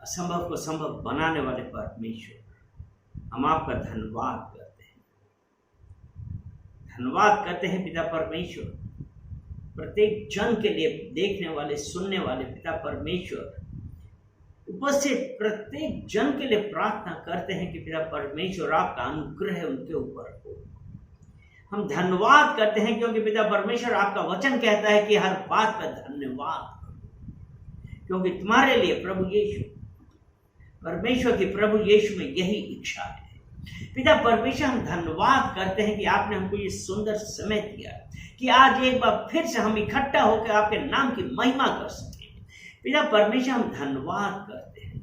असंभव को संभव बनाने वाले परमेश्वर, हम आपका धन्यवाद करते हैं। धन्यवाद करते हैं पिता परमेश्वर, प्रत्येक जन के लिए, देखने वाले, सुनने वाले पिता परमेश्वर, उपस्थित प्रत्येक जन के लिए प्रार्थना करते हैं कि पिता परमेश्वर आपका अनुग्रह उनके ऊपर हो। हम धन्यवाद करते हैं क्योंकि पिता परमेश्वर आपका वचन कहता है कि हर बात पर धन्यवाद करो, क्योंकि तुम्हारे लिए प्रभु यीशु, परमेश्वर की प्रभु यीशु में यही इच्छा है। पिता परमेश्वर, हम धन्यवाद करते हैं कि आपने हमको ये सुंदर समय दिया कि आज एक बार फिर से हम इकट्ठा होकर आपके नाम की महिमा कर सके। पिता परमेश्वर, हम धन्यवाद करते हैं,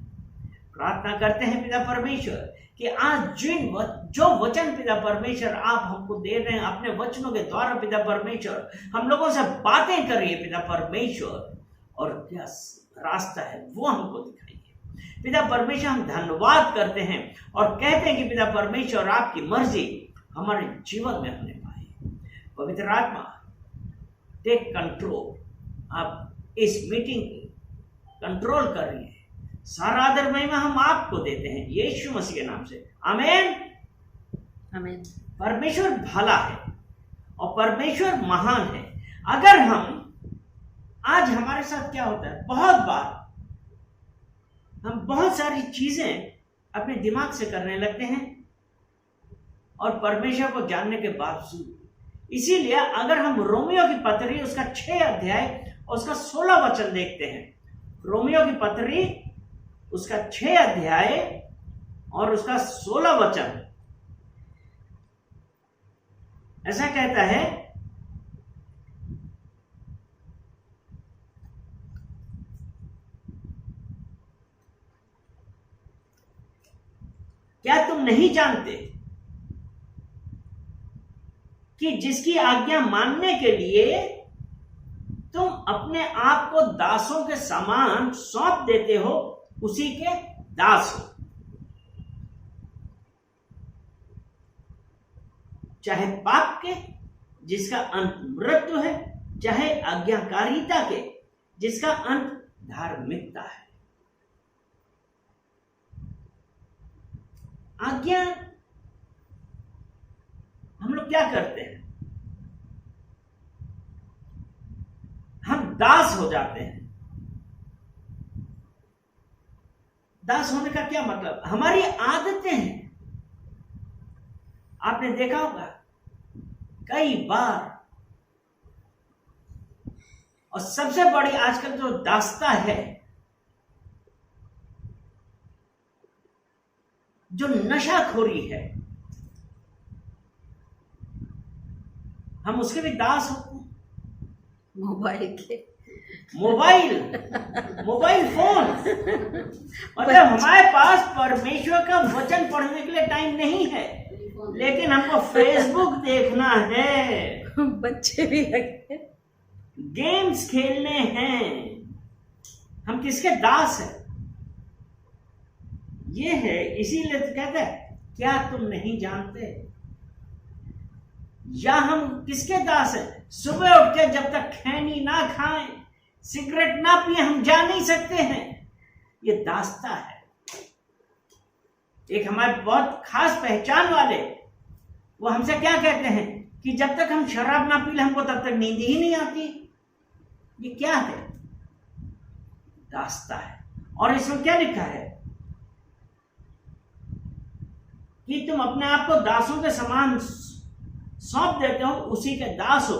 प्रार्थना करते हैं पिता परमेश्वर कि आज जो वचन पिता परमेश्वर आप हमको दे रहे हैं, अपने वचनों के द्वारा पिता परमेश्वर हम लोगों से बातें करिए पिता परमेश्वर, और क्या रास्ता है वो हमको दिखाइए पिता परमेश्वर। हम धन्यवाद करते हैं और कहते हैं कि पिता परमेश्वर आपकी मर्जी हमारे जीवन में होने पाए। पवित्र आत्मा, टेक कंट्रोल, आप इस मीटिंग की कंट्रोल कर रही है। सारा आदर महिमा हम आपको देते हैं यीशु मसीह के नाम से, आमीन आमीन। परमेश्वर भला है और परमेश्वर महान है। अगर हम आज हमारे साथ क्या होता है, बहुत बार हम बहुत सारी चीजें अपने दिमाग से करने लगते हैं और परमेश्वर को जानने के बावजूद। इसीलिए अगर हम रोमियो की पत्री उसका 6 अध्याय और उसका 16 वचन देखते हैं, रोमियो की पत्री उसका 6 अध्याय और उसका 16 वचन ऐसा कहता है, क्या तुम नहीं जानते कि जिसकी आज्ञा मानने के लिए तुम अपने आप को दासों के समान सौंप देते हो, उसी के दास हो। चाहे पाप के जिसका अंत मृत्यु है, चाहे आज्ञाकारिता के जिसका अंत धार्मिकता है। आज्ञा हम लोग क्या करते हैं, हम दास हो जाते हैं। दास होने का क्या मतलब, हमारी आदतें हैं। आपने देखा होगा कई बार, और सबसे बड़ी आजकल जो दास्ता है, जो नशाखोरी है, हम उसके भी दास होते हैं। मोबाइल फोन, मतलब हमारे पास परमेश्वर का वचन पढ़ने के लिए टाइम नहीं है, लेकिन हमको फेसबुक देखना है, बच्चे भी लगे, गेम्स खेलने हैं। हम किसके दास हैं? ये है, इसीलिए तो कहते हैं क्या तुम नहीं जानते, या हम किसके दास हैं? सुबह उठ के जब तक खैनी ना खाएं, सिगरेट ना पिए, हम जा नहीं सकते हैं। ये दास्ता है। एक हमारे बहुत खास पहचान वाले, वो हमसे क्या कहते हैं कि जब तक हम शराब ना पी ले हमको तब तक नींद ही नहीं आती। ये क्या है? दास्ता है। और इसमें क्या लिखा है कि तुम अपने आप को दासों के समान सौंप देते हो, उसी के दास हो,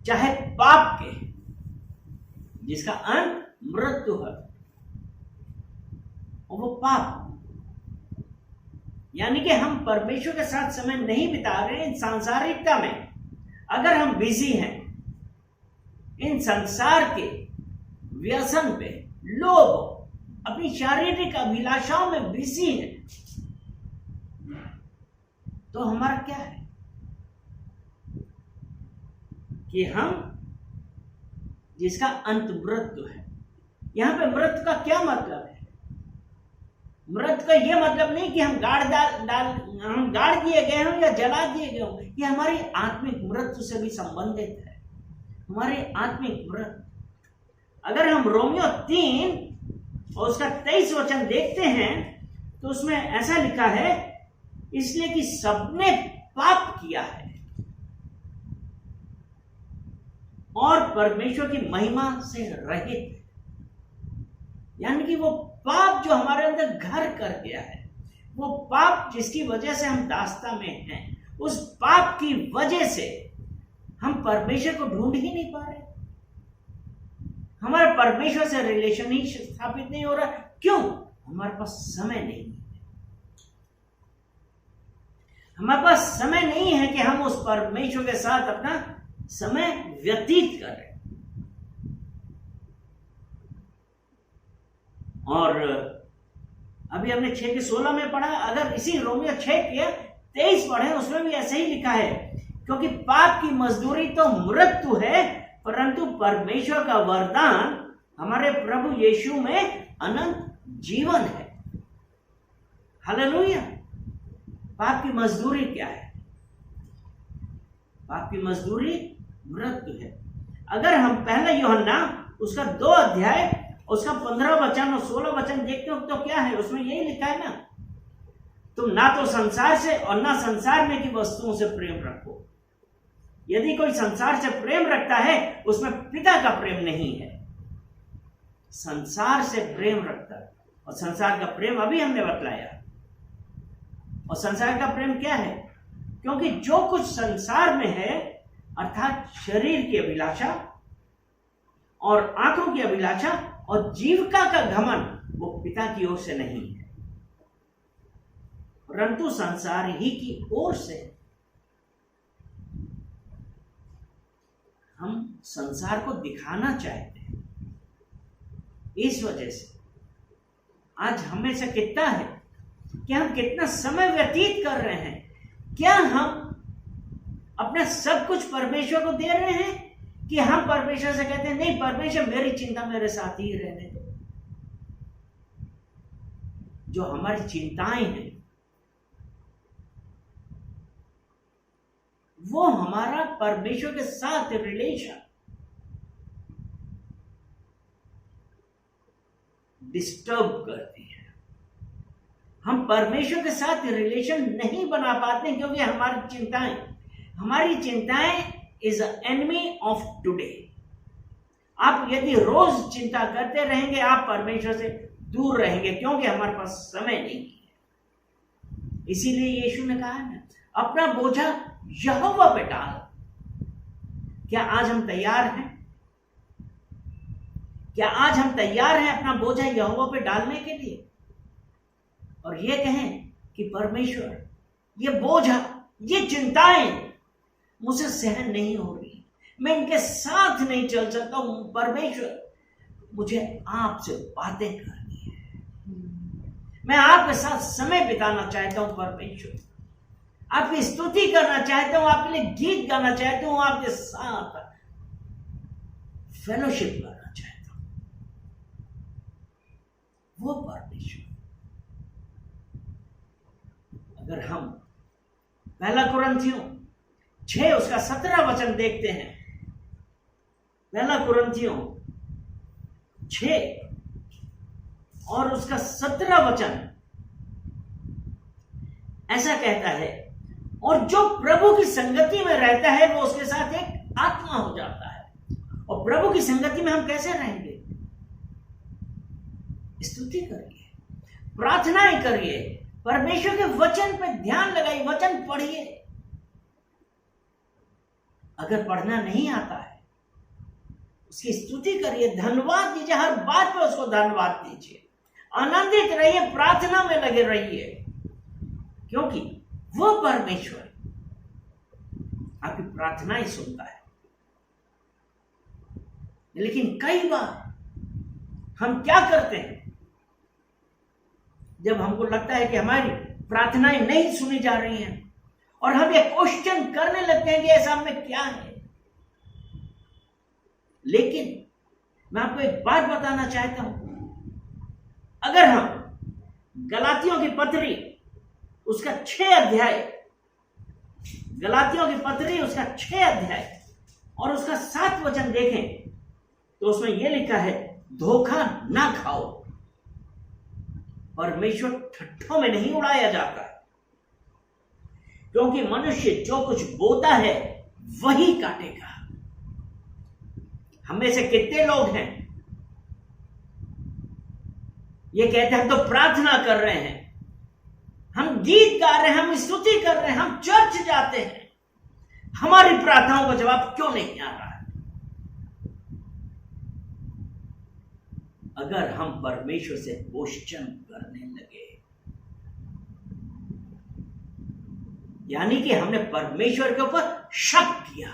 चाहे पाप के जिसका अंत मृत्यु है। और वो पाप, यानी कि हम परमेश्वर के साथ समय नहीं बिता रहे इन सांसारिकता में। अगर हम बिजी हैं इन संसार के व्यसन पे, लोभ, अपनी शारीरिक अभिलाषाओं में बिजी हैं, तो हमारा क्या है कि हम जिसका अंत मृत्यु है। यहां पे मृत्यु का क्या मतलब है? मृत्यु का यह मतलब नहीं कि हम हम गाड़ दिए गए हों या जला दिए गए हों। यह हमारी आत्मिक मृत्यु से भी संबंधित है, हमारी आत्मिक मृत्यु। अगर हम रोमियो 3 और उसका 23 वचन देखते हैं तो उसमें ऐसा लिखा है, इसलिए कि सबने पाप किया है और परमेश्वर की महिमा से रहित। यानी कि वो पाप जो हमारे अंदर घर कर गया है, वो पाप जिसकी वजह से हम दास्ता में हैं, उस पाप की वजह से हम परमेश्वर को ढूंढ ही नहीं पा रहे। हमारा परमेश्वर से रिलेशन ही स्थापित नहीं हो रहा। क्यों? हमारे पास समय नहीं है। हमारे पास समय नहीं है कि हम उस परमेश्वर के साथ अपना समय व्यतीत करें। और अभी हमने 6 के 16 में पढ़ा, अगर इसी रोमियो 6 के 23 पढ़े, उसमें भी ऐसे ही लिखा है, क्योंकि पाप की मजदूरी तो मृत्यु है, परंतु परमेश्वर का वरदान हमारे प्रभु यीशु में अनंत जीवन है। हालेलुया। पाप की मजदूरी क्या है? पाप की मजदूरी मृत्यु है। अगर हम पहला यूहन्ना उसका 2 अध्याय उसका 15 वचन और 16 वचन देखते हो तो क्या है? उसमें यही लिखा है ना, तुम ना तो संसार से और ना संसार में की वस्तुओं से प्रेम रखो। यदि कोई संसार से प्रेम रखता है, उसमें पिता का प्रेम नहीं है। संसार से प्रेम रखता है, और संसार का प्रेम अभी हमने बतलाया। और संसार का प्रेम क्या है? क्योंकि जो कुछ संसार में है, अर्थात शरीर की अभिलाषा और आंखों की अभिलाषा और जीविका का घमंड, वो पिता की ओर से नहीं है, परंतु संसार ही की ओर से। हम संसार को दिखाना चाहते हैं, इस वजह से आज हमें से कितना है कि हम कितना समय व्यतीत कर रहे हैं। क्या हम अपना सब कुछ परमेश्वर को दे रहे हैं कि हम परमेश्वर से कहते हैं, नहीं परमेश्वर मेरी चिंता मेरे साथ ही रहने दो। जो हमारी चिंताएं हैं वो हमारा परमेश्वर के साथ रिलेशन डिस्टर्ब करती है। हम परमेश्वर के साथ रिलेशन नहीं बना पाते क्योंकि हमारी चिंताएं इज एनिमी ऑफ टुडे। आप यदि रोज चिंता करते रहेंगे, आप परमेश्वर से दूर रहेंगे, क्योंकि हमारे पास समय नहीं है। इसीलिए यीशु ने कहा है ना, अपना बोझा यहोवा पे डाल। क्या आज हम तैयार हैं? क्या आज हम तैयार हैं अपना बोझा यहोवा पे डालने के लिए और ये कहें कि परमेश्वर, ये बोझा, ये चिंताएं मुझसे सहन नहीं हो रही, मैं इनके साथ नहीं चल सकता हूं। परमेश्वर, मुझे आपसे बातें करनी है, मैं आपके साथ समय बिताना चाहता हूं। परमेश्वर, आपकी स्तुति करना चाहता हूं, आपके लिए गीत गाना चाहता हूं, आपके साथ फेलोशिप करना चाहता हूं। वो परमेश्वर, अगर हम पहला कुरिन्थियों 6 उसका 17 वचन देखते हैं, पहला कुरिन्थियों 6 और उसका 17 वचन ऐसा कहता है, और जो प्रभु की संगति में रहता है वो उसके साथ एक आत्मा हो जाता है। और प्रभु की संगति में हम कैसे रहेंगे? स्तुति करिए, प्रार्थनाएं करिए, परमेश्वर के वचन पे ध्यान लगाइए, वचन पढ़िए। अगर पढ़ना नहीं आता है, उसकी स्तुति करिए, धन्यवाद दीजिए, हर बात पे उसको धन्यवाद दीजिए, आनंदित रहिए, प्रार्थना में लगे रहिए, क्योंकि वो परमेश्वर आपकी प्रार्थनाएं सुनता है। लेकिन कई बार हम क्या करते हैं, जब हमको लगता है कि हमारी प्रार्थनाएं नहीं सुनी जा रही हैं और हम ये क्वेश्चन करने लगते हैं कि ऐसा में क्या है। लेकिन मैं आपको एक बात बताना चाहता हूं, अगर हम गलातियों की पत्री उसका 6 अध्याय, गलातियों की पत्री उसका 6 अध्याय और उसका 7 वचन देखें तो उसमें यह लिखा है, धोखा ना खाओ, परमेश्वर ठट्ठों में नहीं उड़ाया जाता है, क्योंकि मनुष्य जो कुछ बोता है वही काटेगा। हम में से कितने लोग हैं ये कहते हैं हम तो प्रार्थना कर रहे हैं, हम गीत गा रहे हैं, हम स्तुति कर रहे हैं, हम चर्च जाते हैं, हमारी प्रार्थनाओं का जवाब क्यों नहीं आ रहा है? अगर हम परमेश्वर से क्वेश्चन करने लगे, यानी कि हमने परमेश्वर के ऊपर शक किया,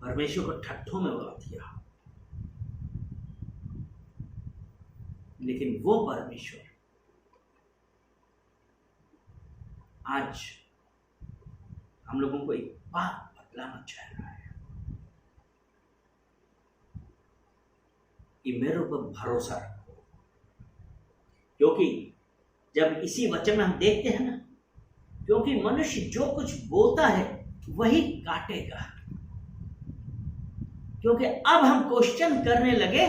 परमेश्वर को ठट्ठों में उड़ा दिया, लेकिन वो परमेश्वर आज हम लोगों को एक बात बतलाना चाह रहा है कि मेरे ऊपर भरोसा रखो, क्योंकि जब इसी वचन में हम देखते हैं ना, क्योंकि मनुष्य जो कुछ बोता है वही काटेगा। क्योंकि अब हम क्वेश्चन करने लगे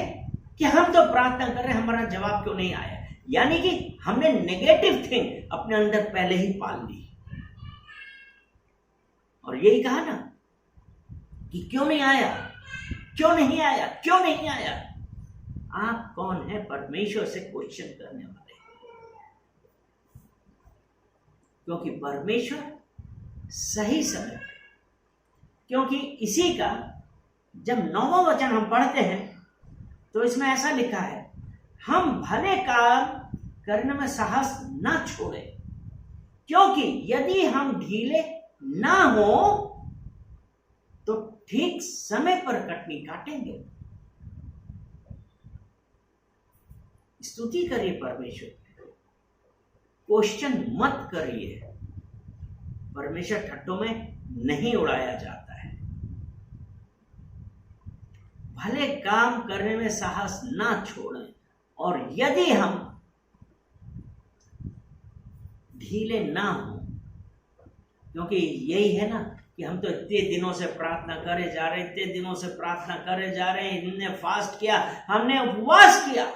कि हम तो प्रार्थना कर रहे हैं, हमारा जवाब क्यों नहीं आया, यानी कि हमने नेगेटिव थिंग अपने अंदर पहले ही पाल ली। और यही कहा ना कि क्यों नहीं आया, क्यों नहीं आया, क्यों नहीं आया। आप कौन है परमेश्वर से क्वेश्चन करने वाले? क्योंकि परमेश्वर सही समय पे, क्योंकि इसी का जब 9वां वचन हम पढ़ते हैं तो इसमें ऐसा लिखा है, हम भले काम करने में साहस ना छोड़े, क्योंकि यदि हम ढीले ना हो तो ठीक समय पर कटनी काटेंगे। स्तुति करिए परमेश्वर, क्वेश्चन मत करिए। परमेश्वर ठट्ठों में नहीं उड़ाया जाता है। भले काम करने में साहस ना छोड़ें, और यदि हम ढीले ना हो, क्योंकि यही है ना कि हम तो इतने दिनों से प्रार्थना करे जा रहे हैं, इतने दिनों से प्रार्थना करे जा रहे हैं, हमने फास्ट किया, हमने उपवास किया।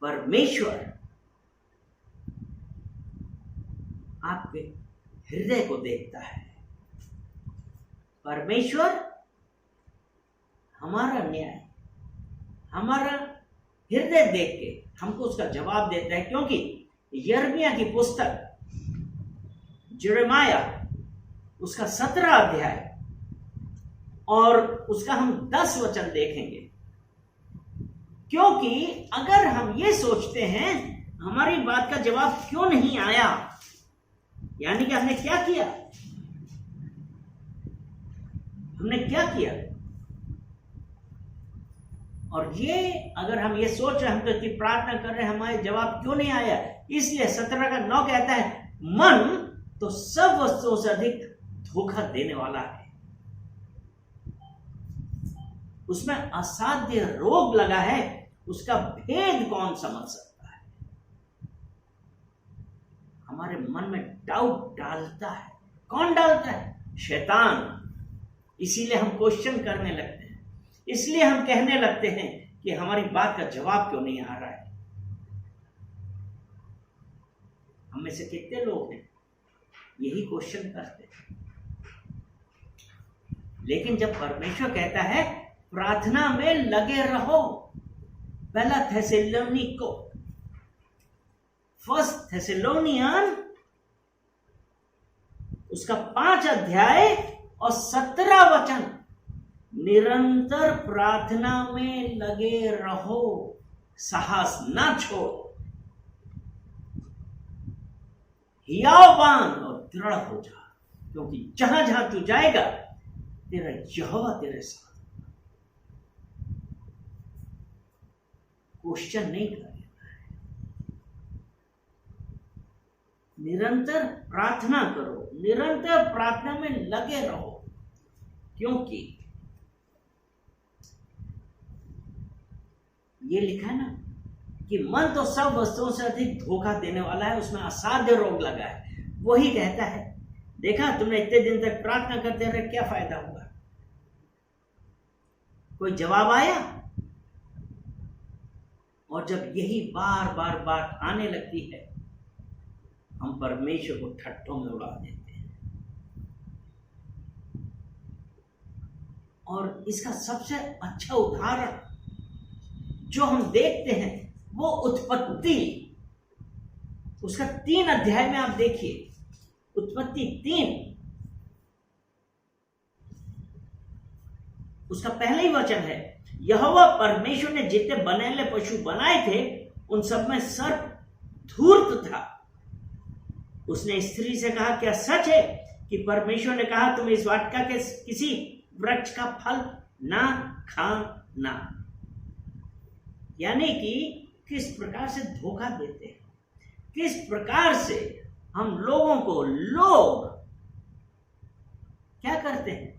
परमेश्वर आपके हृदय को देखता है। परमेश्वर हमारा न्याय, हमारा हृदय देख के हमको उसका जवाब देता है। क्योंकि यिर्मयाह की पुस्तक यिर्मयाह उसका 17 अध्याय और उसका हम 10 वचन देखेंगे। क्योंकि अगर हम ये सोचते हैं हमारी बात का जवाब क्यों नहीं आया, यानी कि हमने क्या किया, हमने क्या किया, और ये अगर हम ये सोच रहे हैं हम तो इतनी प्रार्थना कर रहे हैं, हमारे जवाब क्यों नहीं आया, इसलिए 17 का 9 कहता है, मन तो सब वस्तुओं से अधिक धोखा देने वाला है, उसमें असाध्य रोग लगा है, उसका भेद कौन समझ सकता है। हमारे मन में डाउट डालता है। कौन डालता है? शैतान। इसीलिए हम क्वेश्चन करने लगते हैं, इसलिए हम कहने लगते हैं कि हमारी बात का जवाब क्यों नहीं आ रहा है। हम में से कितने लोग हैं यही क्वेश्चन करते हैं। लेकिन जब परमेश्वर कहता है प्रार्थना में लगे रहो, पहला थेसलोनिको, 1 थेसलोनियन उसका 5 अध्याय और 17 वचन, निरंतर प्रार्थना में लगे रहो, साहस ना छोड़ो, हियावबान और दृढ़ हो जा, क्योंकि जहां जहां तू जाएगा तेरा यहोवा तेरे साथ। क्वेश्चन नहीं कर लेना है, निरंतर प्रार्थना करो, निरंतर प्रार्थना में लगे रहो, क्योंकि ये लिखा है ना कि मन तो सब वस्तुओं से अधिक धोखा देने वाला है, उसमें असाध्य रोग लगा है। वही कहता है, देखा तुमने इतने दिन तक प्रार्थना करते रहे, क्या फायदा हुआ? कोई जवाब आया? और जब यही बार बार बात आने लगती है, हम परमेश्वर को ठट्ठों में उड़ा देते हैं। और इसका सबसे अच्छा उदाहरण जो हम देखते हैं वो उत्पत्ति, उसका 3 अध्याय में आप देखिए, उत्पत्ति 3 उसका पहला ही वचन है, यहोवा परमेश्वर ने जितने बनेले पशु बनाए थे उन सब में सर्प धूर्त था। उसने स्त्री से कहा, क्या सच है कि परमेश्वर ने कहा तुम इस वाटिका के किसी वृक्ष का फल ना खाना? यानी कि किस प्रकार से धोखा देते हैं, किस प्रकार से हम लोगों को लोग क्या करते हैं,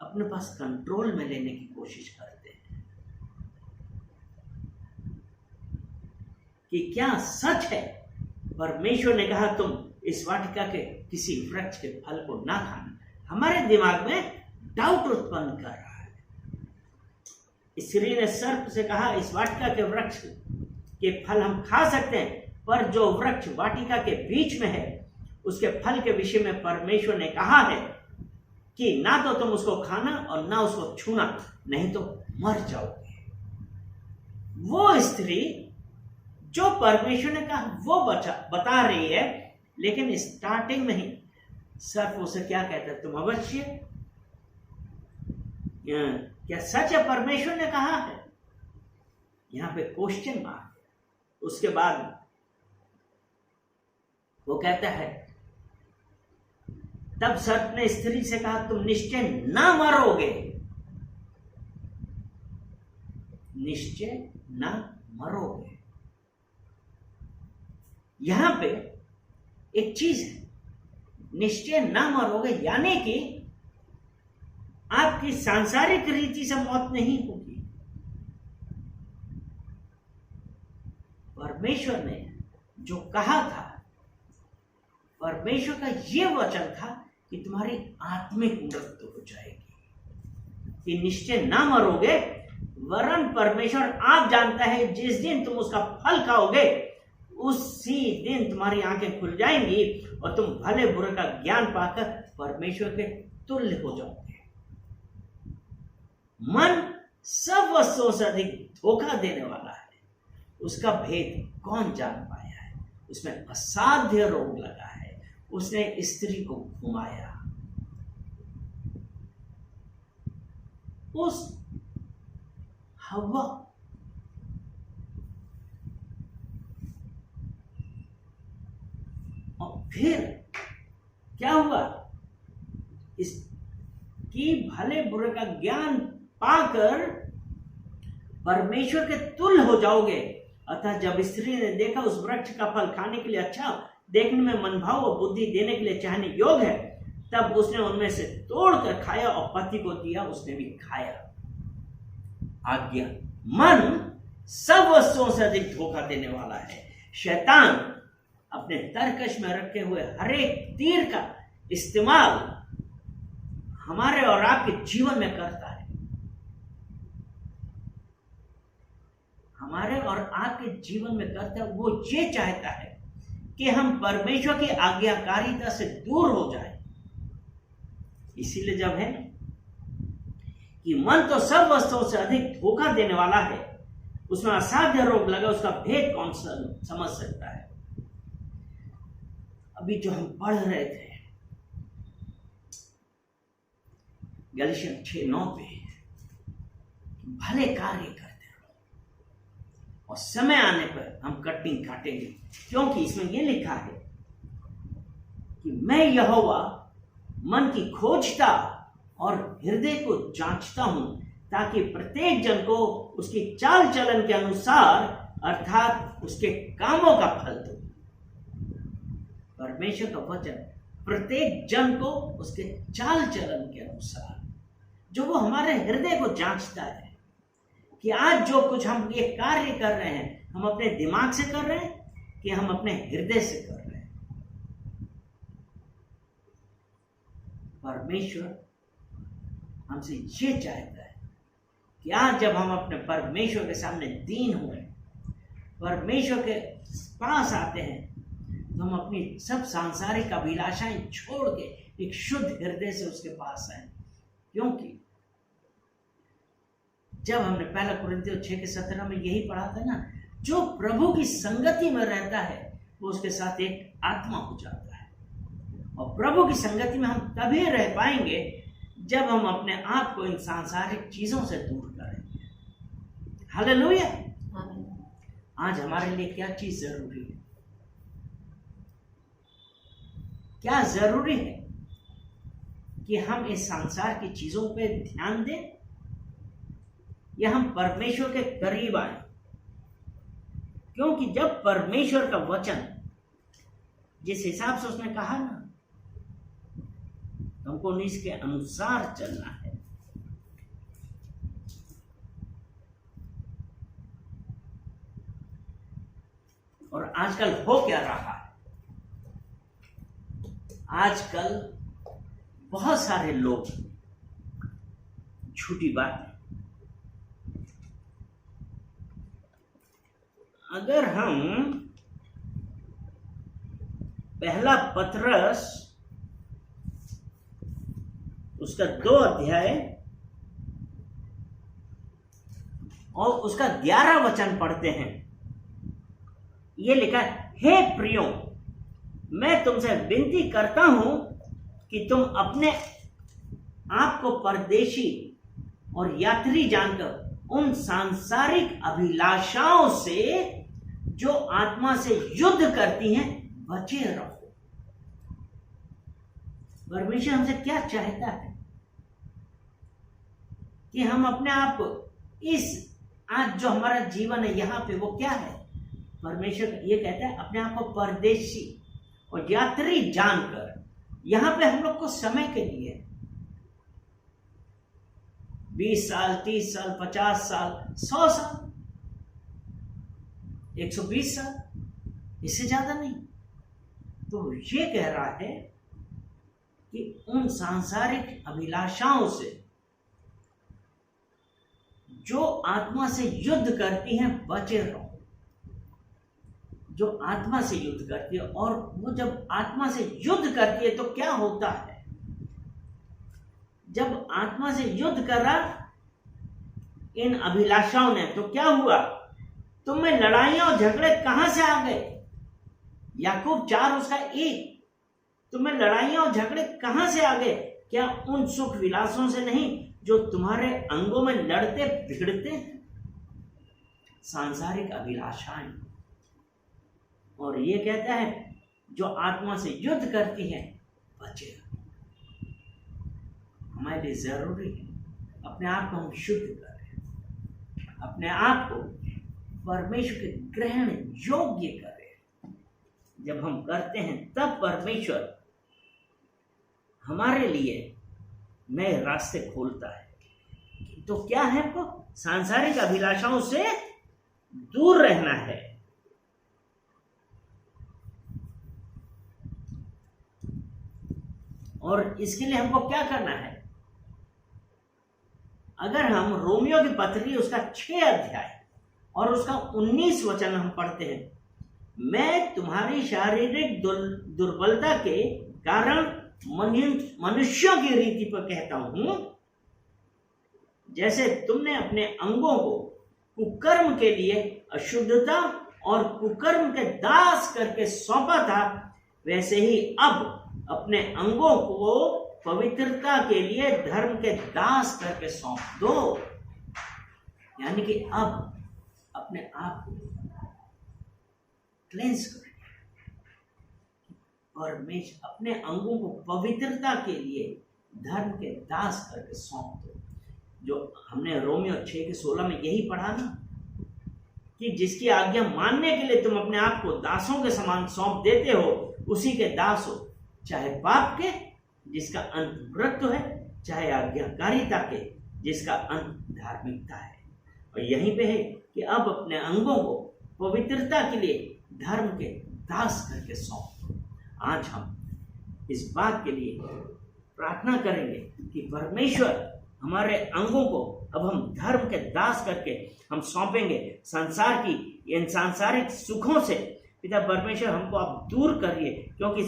अपने पास कंट्रोल में लेने की कोशिश करते हैं कि क्या सच है परमेश्वर ने कहा तुम इस वाटिका के किसी वृक्ष के फल को ना खाना। हमारे दिमाग में डाउट उत्पन्न कर रहा है। स्त्री ने सर्प से कहा, इस वाटिका के वृक्ष के फल हम खा सकते हैं, पर जो वृक्ष वाटिका के बीच में है उसके फल के विषय में परमेश्वर ने कहा है कि ना तो तुम उसको खाना और ना उसको छूना, नहीं तो मर जाओगे। वो स्त्री जो परमेश्वर ने कहा वो बता रही है, लेकिन स्टार्टिंग में ही सर्प उसे क्या कहता है, तुम अवश्य, क्या सच है परमेश्वर ने कहा है? यहां पे क्वेश्चन मार्क। उसके बाद वो कहता है, तब सर्प ने स्त्री से कहा तुम निश्चय ना मरोगे, निश्चय ना मरोगे। यहां पे एक चीज है, निश्चय ना मरोगे, यानी कि आपकी सांसारिक रीति से मौत नहीं होगी। परमेश्वर ने जो कहा था, परमेश्वर का यह वचन था कि तुम्हारी आत्मिक मृत्यु हो जाएगी, कि निश्चय ना मरोगे, वरन परमेश्वर आप जानता है जिस दिन तुम उसका फल खाओगे उसी दिन तुम्हारी आंखें खुल जाएंगी और तुम भले बुरे का ज्ञान पाकर परमेश्वर के तुल्य हो जाओगे। मन सब वस्तुओं से अधिक धोखा देने वाला है, उसका भेद कौन जान पाया है? उसमें असाध्य रोग लगा है, उसने स्त्री को घुमाया। उस हवा और फिर क्या हुआ? इसकी भले बुरे का ज्ञान पाकर परमेश्वर के तुल्य हो जाओगे। अतः जब स्त्री ने देखा उस वृक्ष का फल खाने के लिए अच्छा, देखने में मनभाव और बुद्धि देने के लिए चाहने योग्य है, तब उसने उनमें से तोड़कर खाया और पति को दिया, उसने भी खाया। आज्ञा, मन सब वस्तुओं से अधिक धोखा देने वाला है। शैतान अपने तरकश में रखे हुए हर एक तीर का इस्तेमाल हमारे और आपके जीवन में करता है। हमारे और आपके जीवन में करता है, वो ये चाहता है कि हम परमेश्वर की आज्ञाकारिता से दूर हो जाए। इसीलिए जब है कि मन तो सब वस्तुओं से अधिक धोखा देने वाला है, उसमें असाध्य रोग लगा, उसका भेद कौन समझ सकता है? अभी जो हम पढ़ रहे थे गलातियन 6:9 पे, भले कार्य करते रहो और समय आने पर हम कटिंग काटेंगे, क्योंकि इसमें यह लिखा है कि मैं यहोवा मन की खोजता और हृदय को जांचता हूं, ताकि प्रत्येक जन को उसकी चाल चलन के अनुसार अर्थात उसके कामों का फल दो। परमेश्वर का वचन प्रत्येक जन को उसके चाल चलन के अनुसार, जो वो हमारे हृदय को जांचता है कि आज जो कुछ हम ये कार्य कर रहे हैं, हम अपने दिमाग से कर रहे हैं कि हम अपने हृदय से कर रहे हैं। परमेश्वर हमसे ये चाहता है क्या जब हम अपने परमेश्वर के सामने दीन हुए, परमेश्वर के पास आते हैं, तो हम अपनी सब सांसारिक अभिलाषाएं छोड़ के एक शुद्ध हृदय से उसके पास आए। क्योंकि जब हमने पहला कुरिन्थियों 6:17 में यही पढ़ा था ना, जो प्रभु की संगति में रहता है वो उसके साथ एक आत्मा हो जाता है। और प्रभु की संगति में हम तभी रह पाएंगे जब हम अपने आप को इन सांसारिक चीजों से दूर करें। हालेलुया। आज हमारे लिए क्या चीज जरूरी है? क्या जरूरी है कि हम इस संसार की चीजों पे ध्यान दें या हम परमेश्वर के करीब आए? क्योंकि जब परमेश्वर का वचन जिस हिसाब से उसने कहा ना, हमको इसके अनुसार चलना है। और आजकल हो क्या रहा है? आजकल बहुत सारे लोग, झूठी बात है, अगर हम पहला पतरस उसका 2 अध्याय और उसका 11 वचन पढ़ते हैं, ये लिखा है, हे प्रियो, मैं तुमसे विनती करता हूं कि तुम अपने आप को परदेशी और यात्री जानकर उन सांसारिक अभिलाषाओं से जो आत्मा से युद्ध करती हैं बचे रहो। परमेश्वर हमसे क्या चाहता है कि हम अपने आप को इस आज जो हमारा जीवन है यहां पे, वो क्या है? परमेश्वर ये कहता है अपने आप को परदेशी और यात्री जानकर। यहां पे हम लोग को समय के लिए 20 साल, 30 साल, 50 साल, 100 साल, 120 साल, इससे ज्यादा नहीं। तो ये कह रहा है कि उन सांसारिक अभिलाषाओं से जो आत्मा से युद्ध करती हैं बचे रहो। जो आत्मा से युद्ध करती है, और वो जब आत्मा से युद्ध करती है तो क्या होता है? जब आत्मा से युद्ध करा इन अभिलाषाओं ने, तो क्या हुआ? तुम में लड़ाइयां और झगड़े कहां से आ गए? याकूब 4:1। तुम्हें लड़ाइयां और झगड़े कहां से आ गए? क्या उन सुख विलासों से नहीं जो तुम्हारे अंगों में लड़ते बिगड़ते हैं? सांसारिक अभिलाषाएं। और ये कहता है जो आत्मा से युद्ध करती है बचे। हमारे लिए जरूरी है अपने आप को हम शुद्ध करें, अपने आप को परमेश्वर के ग्रहण योग्य करें। जब हम करते हैं तब परमेश्वर हमारे लिए नए रास्ते खोलता है। तो क्या है? आपको सांसारिक अभिलाषाओं से दूर रहना है। और इसके लिए हमको क्या करना है? अगर हम रोमियो की पत्री उसका 6 अध्याय और उसका 19 वचन हम पढ़ते हैं, मैं तुम्हारी शारीरिक दुर्बलता के कारण मनुष्यों की रीति पर कहता हूं, जैसे तुमने अपने अंगों को कुकर्म के लिए अशुद्धता और कुकर्म के दास करके सौंपा था, वैसे ही अब अपने अंगों को पवित्रता के लिए धर्म के दास करके सौंप दो। यानी कि अब अपने आप को क्लेंस करें और अपने अंगों को पवित्रता के लिए धर्म के दास करके सौंप दो। जो हमने रोमियो 6:16 में यही पढ़ा ना, कि जिसकी आज्ञा मानने के लिए तुम अपने आप को दासों के समान सौंप देते हो, उसी के दास हो, चाहे पाप के जिसका अंत मृत्यु है, चाहे आज्ञाकारिता के जिसका अंत धार्मिकता है। और यहीं पे है कि अब अपने अंगों को पवित्रता के लिए धर्म के दास करके सौंप दो। आज हम इस बात के लिए प्रार्थना करेंगे कि परमेश्वर हमारे अंगों को अब हम धर्म के दास करके हम सौंपेंगे संसार की इन सांसारिक सुखों से। पिता परमेश्वर हमको आप दूर करिए, क्योंकि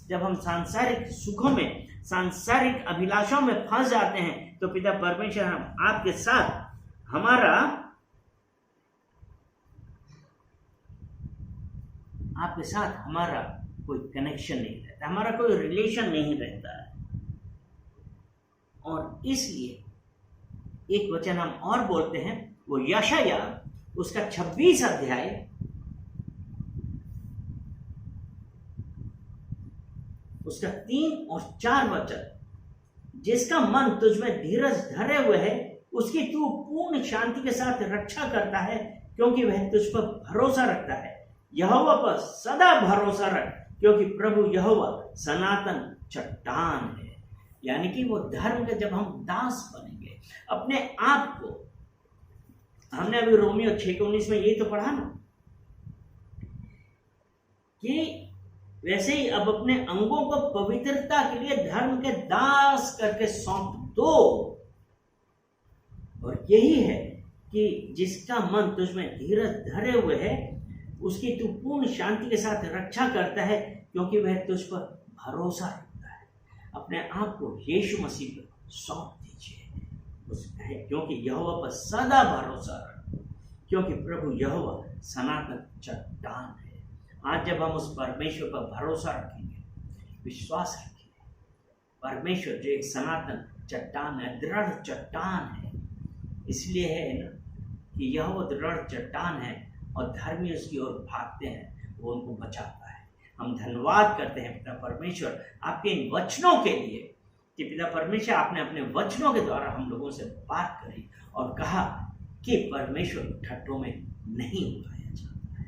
जब हम सांसारिक सुखों में, सांसारिक अभिलाषाओं में फंस जाते हैं तो पिता परमेश्वर हम आपके साथ हमारा कोई कनेक्शन नहीं रहता, हमारा कोई रिलेशन नहीं रहता है। और इसलिए एक वचन हम और बोलते हैं, वो यशाया उसका 26 अध्याय उसका 3 और 4 वचन, जिसका मन तुझ में धीरज धरे हुए है उसकी तू पूर्ण शांति के साथ रक्षा करता है, क्योंकि वह तुझ पर भरोसा रखता है। यहोवा पर सदा भरोसा रख, क्योंकि प्रभु यहोवा सनातन चट्टान है। यानी कि वो धर्म के जब हम दास बनेंगे अपने आप को, हमने अभी रोमियो 6:19 में यही तो पढ़ा ना, कि वैसे ही अब अपने अंगों को पवित्रता के लिए धर्म के दास करके सौंप दो। और यही है कि जिसका मन तुझमें धीरज धरे हुए है उसकी तू पूर्ण शांति के साथ रक्षा करता है, क्योंकि वह तुझ पर भरोसा रखता है। अपने आप को यीशु मसीह पर सौंप दीजिए, क्योंकि यहोवा पर सदा भरोसा रखो, क्योंकि प्रभु यहोवा सनातन चट्टान है। आज जब हम उस परमेश्वर पर भरोसा रखेंगे, विश्वास रखेंगे, परमेश्वर जो एक सनातन चट्टान है, दृढ़ चट्टान है, इसलिए है ना कि यह वो दृढ़ चट्टान है और धर्मी उसकी ओर भागते हैं, वो उनको बचाता है। हम धन्यवाद करते हैं पिता परमेश्वर आपके इन वचनों के लिए, कि पिता परमेश्वर आपने अपने वचनों के द्वारा हम लोगों से बात करी और कहा कि परमेश्वर ठट्ठों में नहीं उठाया जाता है।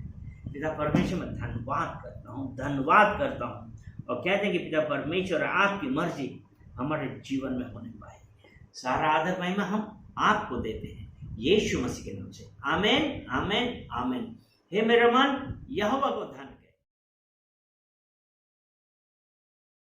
पिता परमेश्वर मैं धन्यवाद करता हूँ और कहते हैं कि पिता परमेश्वर आपकी मर्जी हमारे जीवन में होने पाए। सारा आदर महिमा हम आपको देते हैं यीशु मसीह के नाम से। आमीन, आमीन, आमीन। हे मेरा मन यहोवा को धन्यवाद।